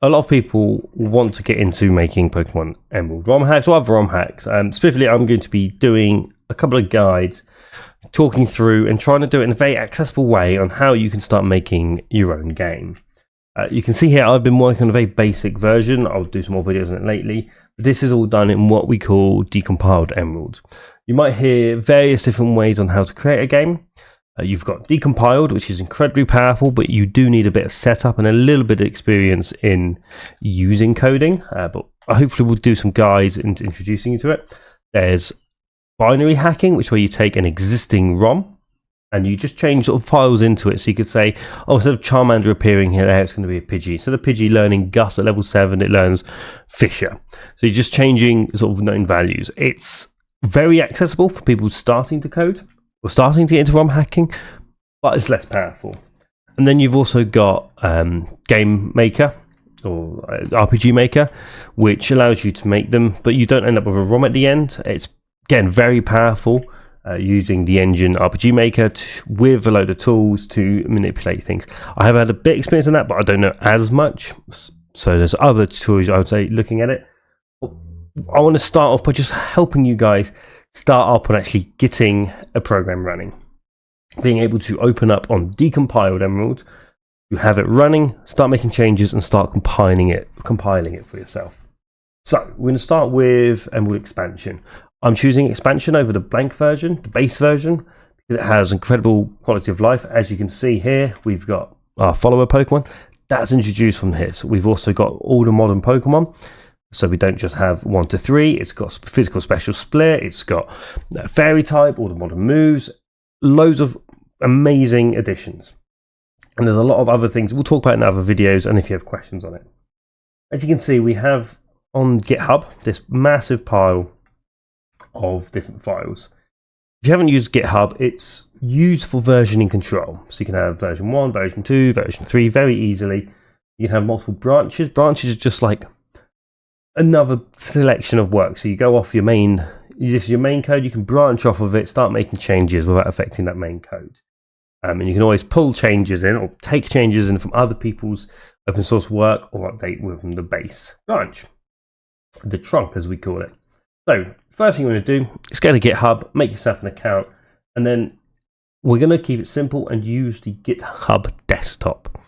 a lot of people want to get into making Pokemon Emerald ROM hacks or other ROM hacks. Specifically, I'm going to be doing a couple of guides, talking through and trying to do it in a very accessible way on how you can start making your own game. You can see here I've been working on a very basic version. I'll do some more videos on it lately. But this is all done in what we call Decompiled Emerald. You might hear various different ways on how to create a game. You've got Decompiled, which is incredibly powerful, but you do need a bit of setup and a little bit of experience in using coding. But hopefully we'll do some guides into introducing you to it. There's binary hacking, which is where you take an existing ROM and you just change sort of files into it. So you could say, oh, instead of Charmander appearing here, it's going to be a Pidgey. Instead of Pidgey learning Gus at level 7, it learns Fisher. So you're just changing sort of known values. It's very accessible for people starting to code or starting to get into ROM hacking, but it's less powerful. And then you've also got Game Maker or RPG Maker, which allows you to make them, but you don't end up with a ROM at the end. It's, again, very powerful. Using the engine RPG Maker with a load of tools to manipulate things. I have had a bit of experience in that, but I don't know as much. So there's other tools I would say looking at it. I want to start off by just helping you guys start up on actually getting a program running. Being able to open up on Decompiled Emerald, you have it running, start making changes and start compiling it for yourself. So we're going to start with Emerald Expansion. I'm choosing expansion over the blank version, the base version, because it has incredible quality of life. As you can see here, we've got our follower Pokemon. That's introduced from here. So we've also got all the modern Pokemon. So we don't just have 1 to 3. It's got physical special split. It's got fairy type, all the modern moves, loads of amazing additions. And there's a lot of other things we'll talk about in other videos and if you have questions on it. As you can see, we have on GitHub this massive pile of different files. If you haven't used GitHub, it's used for versioning control. So you can have version 1, version 2, version 3 very easily. You can have multiple branches. Branches are just like another selection of work. So you go off your main, this is your main code, you can branch off of it, start making changes without affecting that main code. And you can always pull changes in or take changes in from other people's open source work or update within the base branch, the trunk as we call it. So first thing you want to do is go to GitHub, make yourself an account, and then we're going to keep it simple and use the GitHub desktop.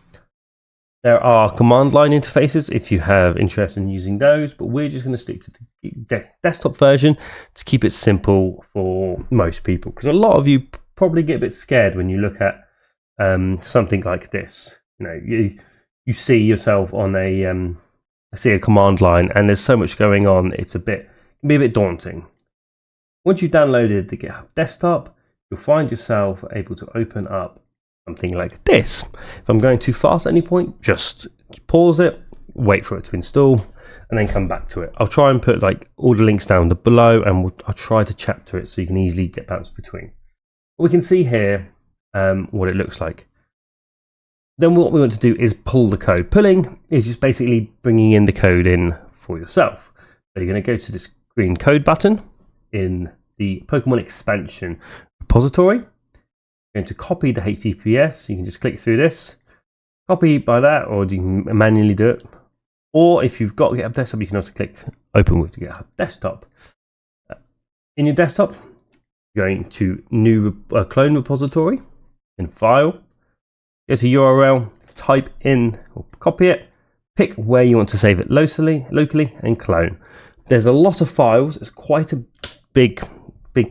There are command line interfaces if you have interest in using those, but we're just going to stick to the desktop version to keep it simple for most people, because a lot of you probably get a bit scared when you look at something like this. You know, you see yourself on a command line and there's so much going on, it can be a bit daunting. Once you've downloaded the GitHub desktop, you'll find yourself able to open up something like this. If I'm going too fast at any point, just pause it, wait for it to install, and then come back to it. I'll try and put like all the links down below, and I'll try to chapter it so you can easily get bounced between. We can see here what it looks like. Then what we want to do is pull the code. Pulling is just basically bringing in the code in for yourself. So you're going to go to this green code button in the Pokemon expansion repository. You're going to copy the HTTPS. You can just click through this, copy by that, or you can manually do it. Or if you've got GitHub desktop, you can also click open with the GitHub desktop. In your desktop, you're going to new clone repository in file. Go to URL, type in or copy it, pick where you want to save it locally, and clone. There's a lot of files. It's quite a big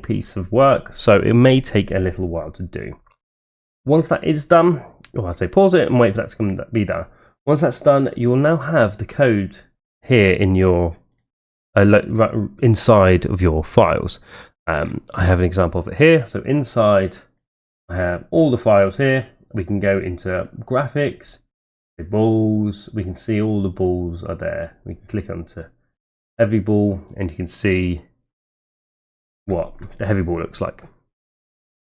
piece of work, so it may take a little while to do. Once that is done, or I'd say pause it and wait for that to be done. Once that's done, you will now have the code here in your inside of your files. I have an example of it here. So inside, I have all the files here. We can go into graphics, the balls. We can see all the balls are there. We can click onto every ball, and you can see what the heavy ball looks like.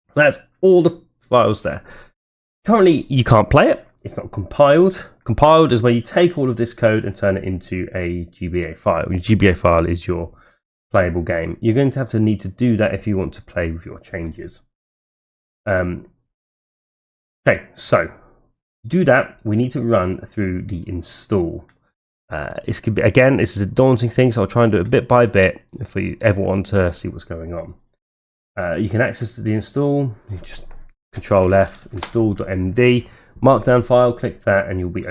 So that's all the files there. Currently, you can't play it. It's not compiled. Compiled is where you take all of this code and turn it into a GBA file. Your GBA file is your playable game. You're going to need to do that if you want to play with your changes. Okay, so to do that, we need to run through the install. This could be, again, this is a daunting thing, so I'll try and do it bit by bit for everyone to see what's going on. You can access the install. You just Control F, install.md, markdown file, click that, and you'll be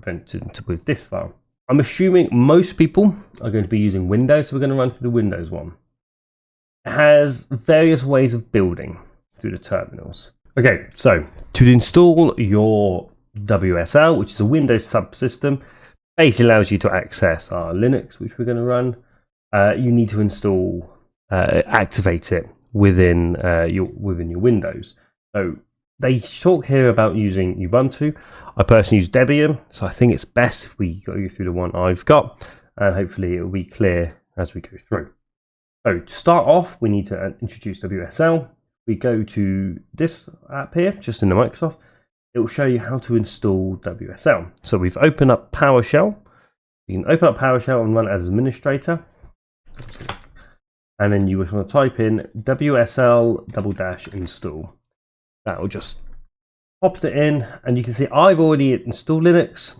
presented with this file. I'm assuming most people are going to be using Windows, so we're going to run through the Windows one. It has various ways of building through the terminals. Okay, so to install your WSL, which is a Windows subsystem, basically allows you to access our Linux, which we're going to run. You need to install, activate it within your Windows. So they talk here about using Ubuntu. I personally use Debian, so I think it's best if we go through the one I've got, and hopefully it will be clear as we go through. So to start off, we need to introduce WSL. We go to this app here, just in the Microsoft. It will show you how to install WSL. So we've opened up PowerShell. You can open up PowerShell and run it as administrator. And then you just want to type in WSL --install. That will just pop it in, and you can see I've already installed Linux.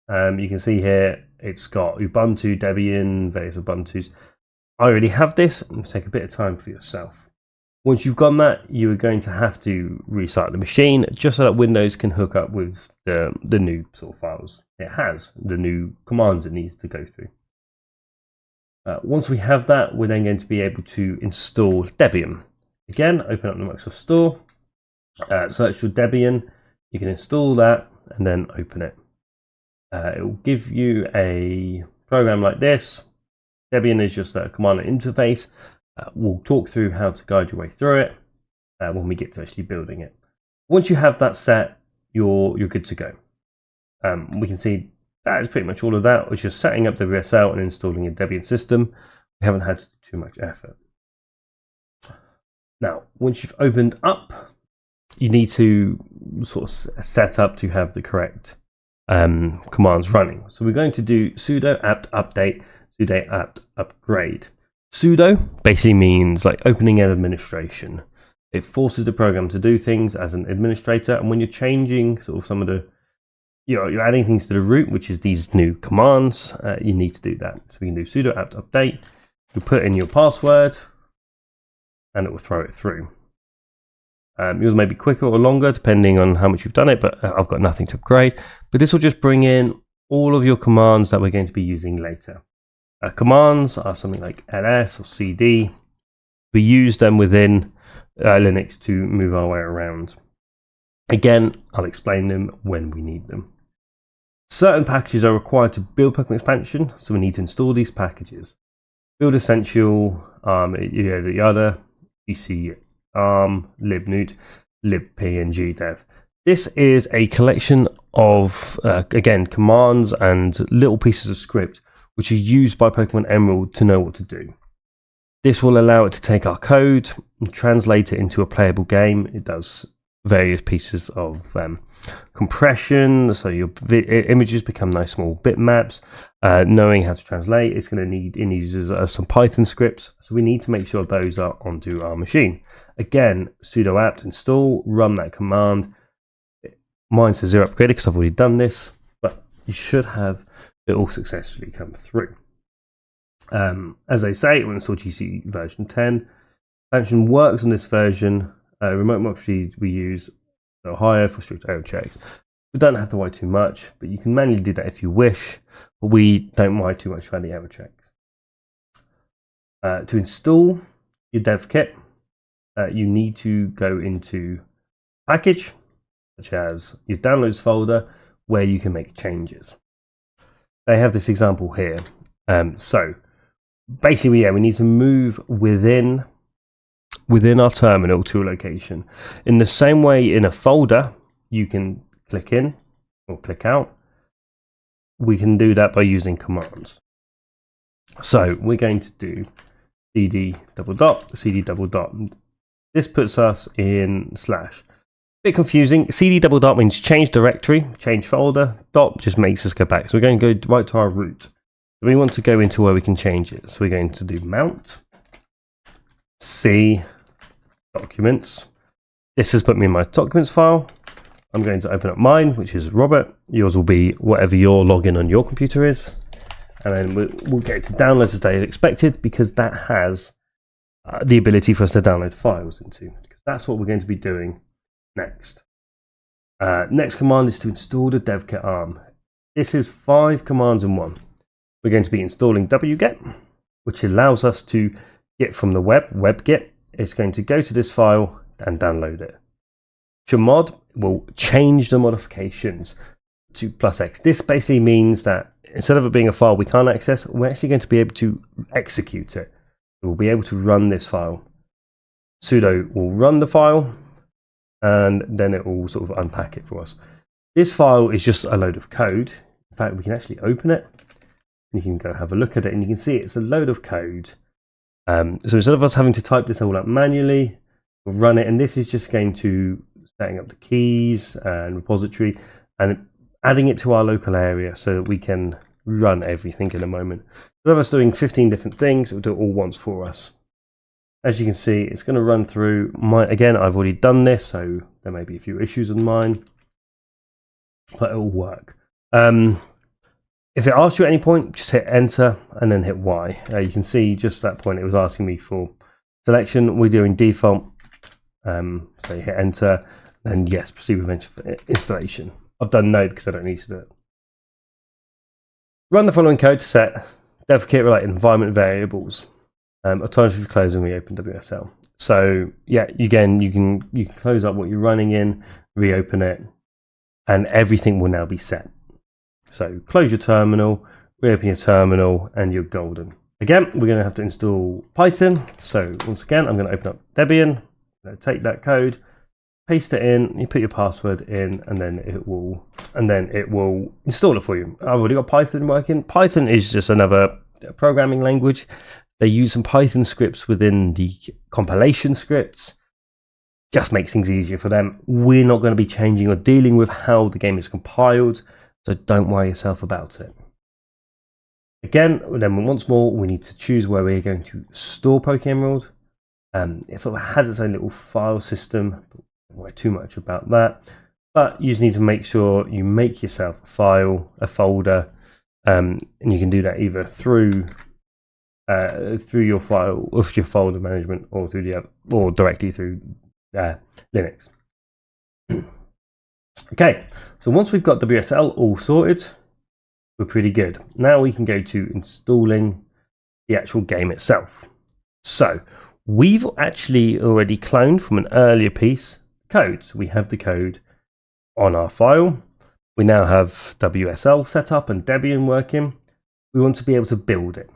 You can see here it's got Ubuntu, Debian, various Ubuntus. I already have this. It'll take a bit of time for yourself. Once you've done that, you are going to have to restart the machine just so that Windows can hook up with the new sort of files it has, the new commands it needs to go through. Once we have that, we're then going to be able to install Debian. Again, open up the Microsoft Store, search for Debian. You can install that and then open it. It will give you a program like this. Debian is just a command line interface. We'll talk through how to guide your way through it when we get to actually building it. Once you have that set, you're good to go. We can see that is pretty much all of that. It's just setting up the WSL and installing a Debian system. We haven't had to do too much effort. Now, once you've opened up, you need to sort of set up to have the correct commands running. So we're going to do sudo apt update, sudo apt upgrade. Sudo basically means like opening an administration. It forces the program to do things as an administrator, and when you're changing sort of some of the, you're adding things to the root, which is these new commands, you need to do that. So we can do sudo apt update. You put in your password, and it will throw it through. Yours may be quicker or longer depending on how much you've done it, but I've got nothing to upgrade. But this will just bring in all of your commands that we're going to be using later. Commands are something like ls or cd. We use them within Linux to move our way around. Again, I'll explain them when we need them. Certain packages are required to build Pokemon expansion, so we need to install these packages. Build essential, yada, etc, libnewt, libp, and gdev. This is a collection of, again, commands and little pieces of script which are used by Pokemon Emerald to know what to do. This will allow it to take our code and translate it into a playable game. It does various pieces of compression, so your images become nice small bitmaps. Knowing how to translate, it's going to need, it uses some Python scripts, so we need to make sure those are onto our machine. Again, sudo apt install, run that command. Mine says 0 upgraded because I've already done this, but you should have it all successfully come through. As they say, we'll install GC version 10. Expansion works on this version. Remote mock speed we use higher for strict error checks. We don't have to worry too much, but you can manually do that if you wish, but we don't worry too much about the error checks. To install your dev kit, you need to go into package, such as your downloads folder, where you can make changes. They have this example here. So basically, we need to move within our terminal to a location. In the same way, in a folder, you can click in or click out. We can do that by using commands. So we're going to do cd double dot. This puts us in slash. Bit confusing. CD double dot means change directory, change folder. Dot just makes us go back. So we're going to go right to our root. We want to go into where we can change it. So we're going to do mount, C, documents. This has put me in my documents file. I'm going to open up mine, which is Robert. Yours will be whatever your login on your computer is. and then we'll get to downloads as they expected, because that has the ability for us to download files into. That's what we're going to be doing next. Next command is to install the devkit arm. This is 5 commands in one. We're going to be installing wget, which allows us to get from the webgit. It's going to go to this file and download it. Chmod will change the modifications to +x. This basically means that instead of it being a file we can't access, we're actually going to be able to execute it. We'll be able to run this file. Sudo will run the file, and then it will sort of unpack it for us. This file is just a load of code. In fact, we can actually open it. You can go have a look at it, and you can see it's a load of code. So instead of us having to type this all up manually, we'll run it, and this is just going to setting up the keys and repository and adding it to our local area so that we can run everything in a moment. Instead of us doing 15 different things, it will do it all once for us. As you can see, it's going to run through again, I've already done this, so there may be a few issues on mine, but it will work. If it asks you at any point, just hit enter and then hit Y. You can see just at that point it was asking me for selection. We're doing default, so you hit enter, and yes, proceed with installation. I've done no because I don't need to do it. Run the following code to set devkit related environment variables. Alternatively close and reopen WSL. So yeah, again, you can close up what you're running in, reopen it, and everything will now be set. So close your terminal, reopen your terminal, and you're golden. Again, we're going to have to install Python. So once again, I'm going to open up Debian, take that code, paste it in, you put your password in, and then it will install it for you. I've already got Python working. Python is just another programming language. They use some Python scripts within the compilation scripts. Just makes things easier for them. We're not going to be changing or dealing with how the game is compiled, so don't worry yourself about it. Again, then once more, we need to choose where we're going to store Poryscript. It sort of has its own little file system. Don't worry too much about that. But you just need to make sure you make yourself a file, a folder, and you can do that either through your file, with your folder management, or through or directly through Linux. Okay, so once we've got WSL all sorted, we're pretty good. Now we can go to installing the actual game itself. So we've actually already cloned from an earlier piece code. So we have the code on our file. We now have WSL set up and Debian working. We want to be able to build it.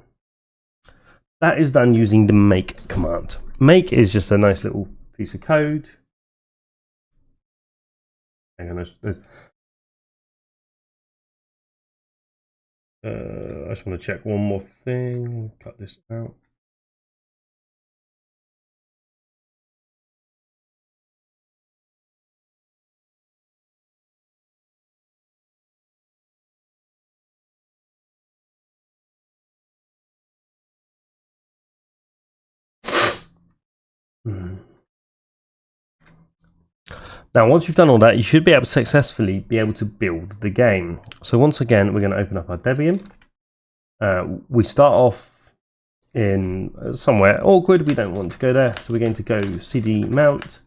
That is done using the make command. Make is just a nice little piece of code. Hang on, I just want to check one more thing. Cut this out. Now, once you've done all that, you should be able to successfully build the game. So once again, we're going to open up our Debian. We start off in somewhere awkward. We don't want to go there, so we're going to go cd mount,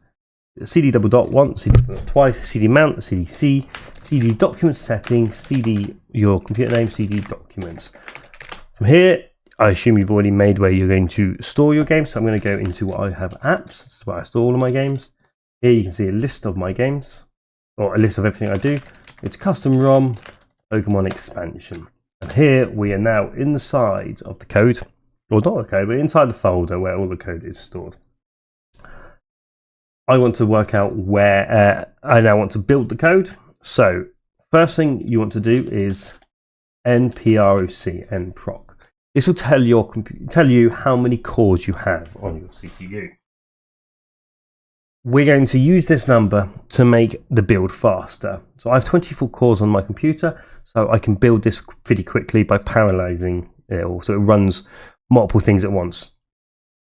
cd double dot once, cd double dot twice, cd mount, cdc, cd document settings, cd your computer name, cd documents. From here, I assume you've already made where you're going to store your games. So I'm going to go into what I have apps. This is where I store all of my games. Here you can see a list of my games, or a list of everything I do. It's custom ROM, Pokemon expansion. And here we are now inside of the code, or not the code, but inside the folder where all the code is stored. I want to work out where I now want to build the code. So first thing you want to do is nproc. This will tell you how many cores you have on your CPU. We're going to use this number to make the build faster. So I have 24 cores on my computer, so I can build this pretty quickly by parallelizing it, so it runs multiple things at once.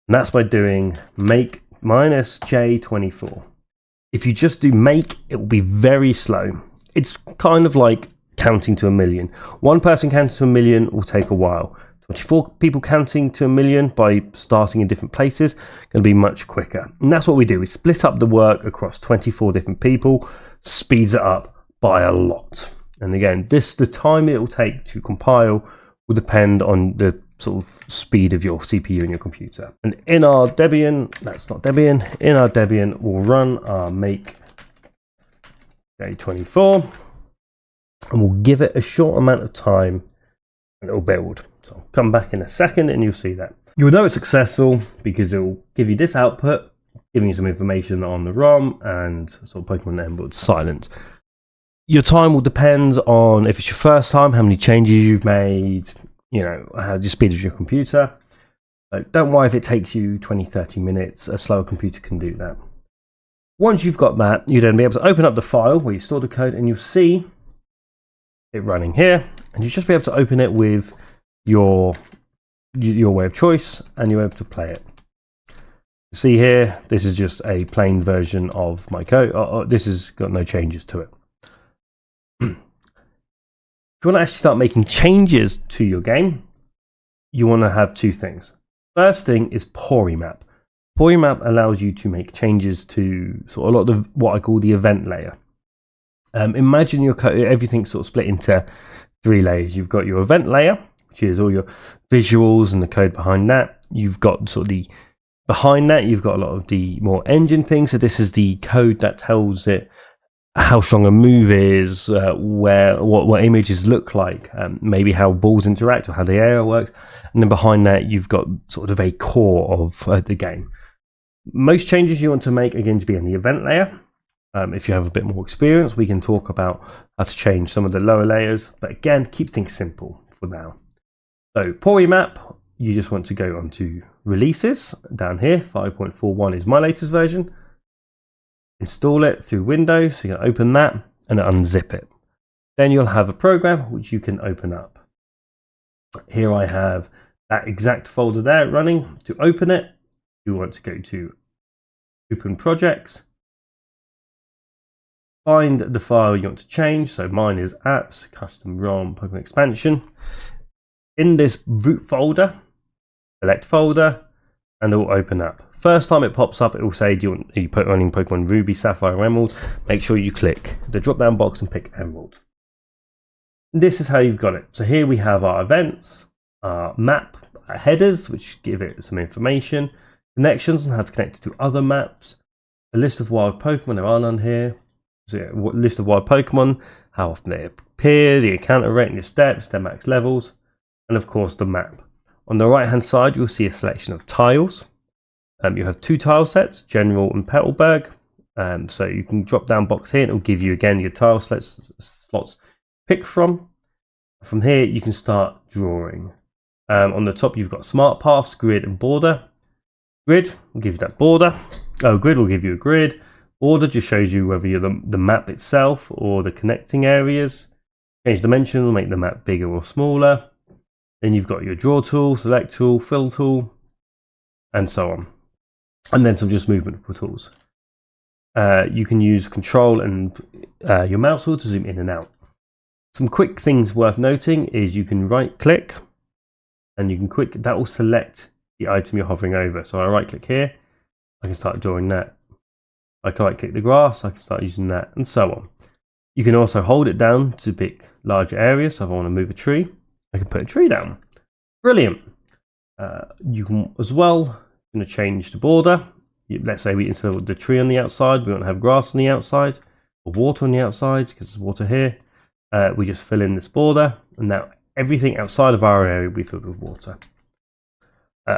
And that's by doing make minus -J24. If you just do make, it will be very slow. It's kind of like counting to 1 million. One person counting to 1 million will take a while. 24 people counting to 1 million by starting in different places going to be much quicker. And that's what we do. We split up the work across 24 different people, speeds it up by a lot. And again, the time it will take to compile will depend on the sort of speed of your CPU and your computer. And in our Debian, that's not Debian, in our Debian we'll run our make day24 and we'll give it a short amount of time and it'll build. So I'll come back in a second and you'll see that. You'll know it's successful because it will give you this output, giving you some information on the ROM and sort of Pokemon Emerald silent. Your time will depend on if it's your first time, how many changes you've made, you know, how the speed of your computer. So don't worry if it takes you 20-30 minutes, a slower computer can do that. Once you've got that, you'll then be able to open up the file where you store the code and you'll see it running here, and you'll just be able to open it with your way of choice and you're able to play it. See here, this is just a plain version of my code. This has got no changes to it. If you want to actually start making changes to your game, you want to have two things. First thing is Porymap. Porymap allows you to make changes to sort of a lot of what I call the event layer. Imagine your code, everything's sort of split into 3 layers. You've got your event layer, which is all your visuals and the code behind that. You've got sort of behind that, you've got a lot of the more engine things. So this is the code that tells it how strong a move is, what images look like, maybe how balls interact or how the air works. And then behind that, you've got sort of a core of the game. Most changes you want to make are going to be in the event layer. If you have a bit more experience, we can talk about how to change some of the lower layers. But again, keep things simple for now. So Porymap, you just want to go onto releases down here. 5.41 is my latest version. Install it through Windows. So you can open that and unzip it. Then you'll have a program which you can open up. Here I have that exact folder there running. To open it, you want to go to Open Projects. Find the file you want to change. So mine is apps, custom ROM, Pokemon expansion. In this root folder, select folder, and it will open up. First time it pops up, it will say, do you put running Pokemon Ruby, Sapphire, or Emerald? Make sure you click the drop down box and pick Emerald. This is how you've got it. So here we have our events, our map, our headers, which give it some information, connections on how to connect it to other maps, a list of wild Pokemon, there are none here. So yeah, list of wild Pokemon, how often they appear, the encounter rate and your steps, their max levels, and of course the map. On the right hand side, you'll see a selection of tiles. You have 2 tile sets, General and Petalburg. So you can drop down box here and it will give you again your tile slots pick from. From here, you can start drawing. On the top, you've got Smart Paths, Grid and Border. Grid will give you that border. Grid will give you a grid. Border just shows you whether you're the map itself or the connecting areas. Change dimension will make the map bigger or smaller. Then you've got your draw tool, select tool, fill tool, and so on. And then some just movement tools. You can use control and your mouse wheel to zoom in and out. Some quick things worth noting is you can right click and you can that will select the item you're hovering over. So I right click here, I can start drawing that. I can right click the grass, I can start using that, and so on. You can also hold it down to pick larger areas. So if I want to move a tree, I can put a tree down. Brilliant. You can as well going to change the border. Let's say instead of the tree on the outside, we want to have grass on the outside or water on the outside because there's water here. We just fill in this border, and now everything outside of our area will be filled with water.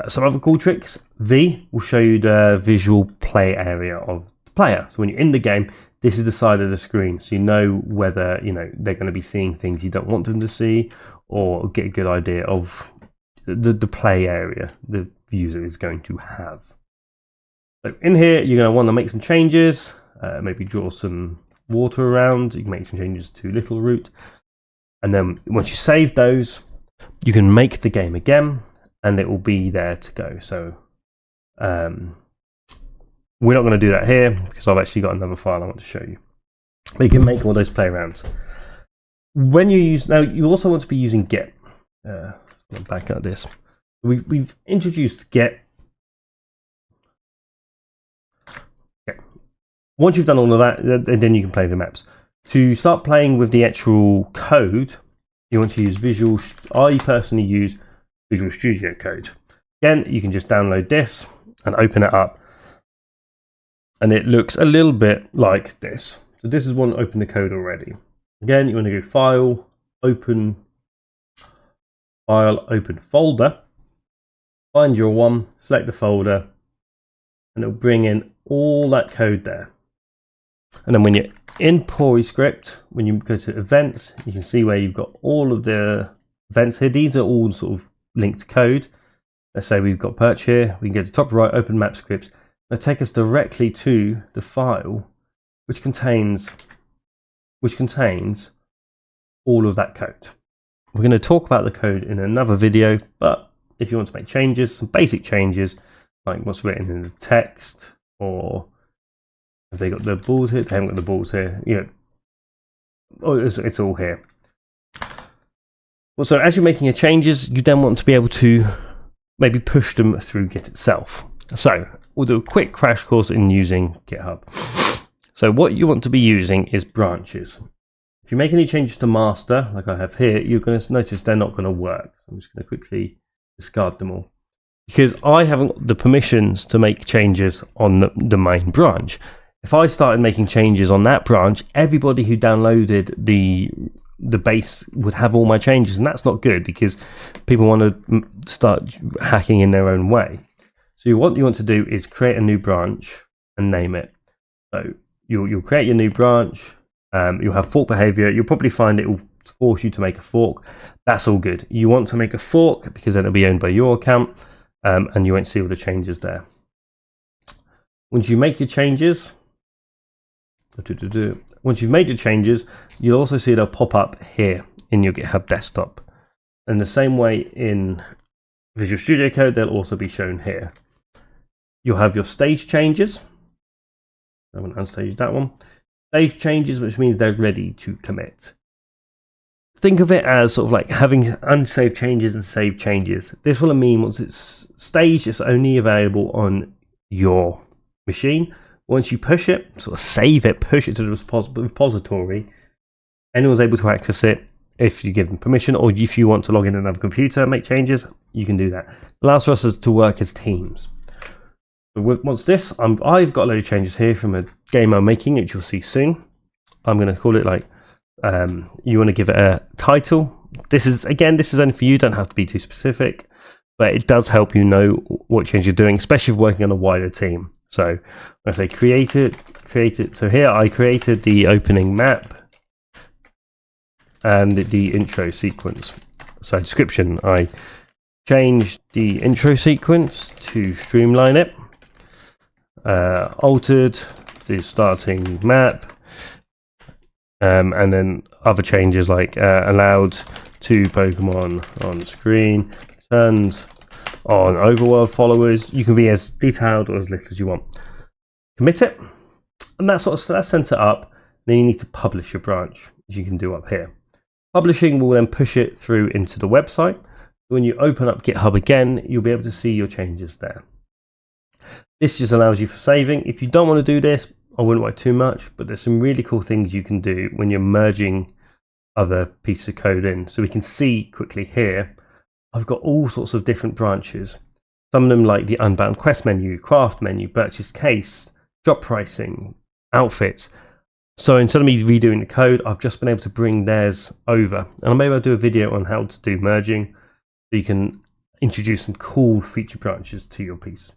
Some other cool tricks. V will show you the visual play area of the player. So when you're in the game, this is the side of the screen, so you know whether they're going to be seeing things you don't want them to see, or get a good idea of the play area the user is going to have. So in here, you're going to want to make some changes, maybe draw some water around. You can make some changes to Little Root, and then once you save those, you can make the game again, and it will be there to go. So we're not going to do that here because I've actually got another file I want to show you. But you can make all those play arounds. When you use, now you also want to be using Git. Back at this. We've introduced Git. Okay. Once you've done all of that, then you can play the maps. To start playing with the actual code, you want to use Visual. I personally use Visual Studio Code. Again, you can just download this and open it up, and it looks a little bit like this. So this is one open the code already. Again, you want to go File, Open Folder, find your one, select the folder, and it'll bring in all that code there. And then when you're in Poryscript, when you go to events, you can see where you've got all of the events here. These are all sort of linked code. Let's say we've got Perch here. We can go to top right, open map scripts. It'll take us directly to the file which contains all of that code. We're going to talk about the code in another video, but if you want to make changes, some basic changes, like what's written in the text, or have they got the balls here? They haven't got the balls here. It's all here. Well, so as you're making your changes, you then want to be able to maybe push them through Git itself. So we'll do a quick crash course in using GitHub. So what you want to be using is branches. If you make any changes to master, like I have here, you're going to notice they're not going to work. I'm just going to quickly discard them all, because I haven't got the permissions to make changes on the main branch. If I started making changes on that branch, everybody who downloaded the base would have all my changes, and that's not good because people want to start hacking in their own way. So what you want to do is create a new branch and name it. So you'll create your new branch. You'll have fork behavior. You'll probably find it will force you to make a fork. That's all good. You want to make a fork because then it'll be owned by your account, and you won't see all the changes there. Once you make your changes, once you've made your changes, you'll also see they'll pop up here in your GitHub desktop. And the same way in Visual Studio Code, they'll also be shown here. You'll have your stage changes. I'm going to unstage that one. Stage changes, which means they're ready to commit. Think of it as sort of like having unsaved changes and saved changes. This will mean once it's staged, it's only available on your machine. Once you push it, sort of save it, push it to the repository, anyone's able to access it if you give them permission, or if you want to log in another computer and make changes, you can do that. It allows for us to work as teams. Once this, I've got a load of changes here from a game I'm making, which you'll see soon. I'm going to call it like, you want to give it a title. This is only for you, don't have to be too specific, but it does help you know what change you're doing, especially if working on a wider team. So when I say create it. So here I created the opening map and the intro sequence. So description, I changed the intro sequence to streamline it. Altered the starting map, and then other changes like allowed 2 Pokemon on screen, turned on overworld followers. You can be as detailed or as little as you want. Commit it, and that's sent it up. Then you need to publish your branch, which you can do up here. Publishing will then push it through into the website. When you open up GitHub again, you'll be able to see your changes there. This just allows you for saving. If you don't want to do this, I wouldn't worry too much, but there's some really cool things you can do when you're merging other pieces of code in. So we can see quickly here, I've got all sorts of different branches. Some of them like the unbound quest menu, craft menu, purchase case, drop pricing, outfits. So instead of me redoing the code, I've just been able to bring theirs over. And maybe I'll do a video on how to do merging, so you can introduce some cool feature branches to your piece.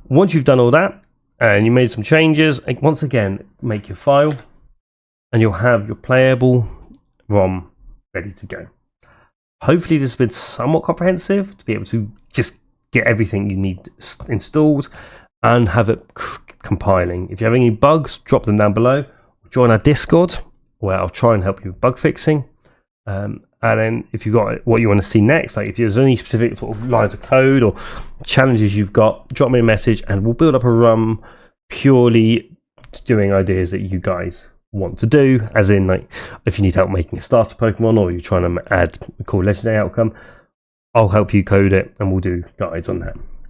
Once you've done all that and you made some changes, once again, make your file and you'll have your playable ROM ready to go. Hopefully this has been somewhat comprehensive to be able to just get everything you need installed and have it compiling. If you have any bugs, drop them down below. Join our Discord where I'll try and help you with bug fixing. And then if you've got what you want to see next, like if there's any specific sort of lines of code or challenges you've got, drop me a message and we'll build up a ROM purely doing ideas that you guys want to do, as in like if you need help making a starter Pokemon or you're trying to add a cool legendary outcome, I'll help you code it and we'll do guides on that.